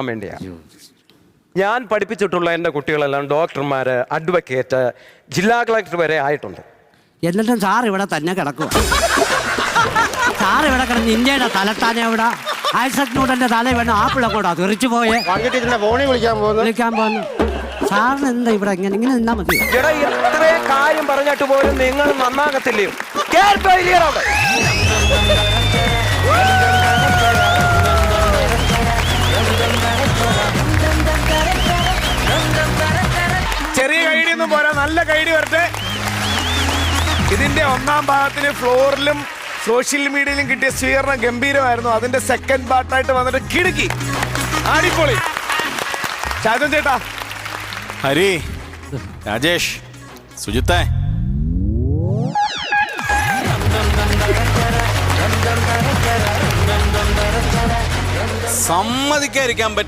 വേണ്ടിയാ ഞാൻ പഠിപ്പിച്ചിട്ടുള്ള എൻ്റെ കുട്ടികളെല്ലാം ഡോക്ടർമാര്, അഡ്വക്കേറ്റ്, ജില്ലാ കളക്ടർ വരെ ആയിട്ടുണ്ട്. എന്നിട്ടും സാർ ഇവിടെ തന്നെ കിടക്കും. സാർ ഇവിടെ കിടന്ന് ഇന്ത്യയുടെ തലത്താനെ ഇവിടെ ഐസക് ന്യൂട്ടന്റെ തല വേണം ആപ്പിളെ കൂടാ തെറിച്ചു പോയെ വിളിക്കാൻ പോകുന്നു. സാറിന് എന്താ ഇവിടെ ഇങ്ങനെ നിന്നാ മതി. എടാ ഇത്രയും കാര്യം പറഞ്ഞിട്ട് പോലും നിങ്ങൾ നന്നാകത്തില്ലയോ? ചെറിയ കൈഡി ഒന്നും പോരാ, നല്ല കൈഡി വരട്ടെ. ഇതിന്റെ ഒന്നാം ഭാഗത്തിന് ഫ്ലോറിലും സോഷ്യൽ മീഡിയയിലും കിട്ടിയ സ്വീകരണം ഗംഭീരമായിരുന്നു. അതിന്റെ സെക്കൻഡ് പാർട്ടായിട്ട് വന്നിട്ട് കിടുക്കി ആടിപ്പൊളി. ഷാജൻ ചേട്ടാ, ഹരി, രാജേഷ്, സുജിത്തേ, സമ്മതിക്കാതിരിക്കാൻ പറ്റും.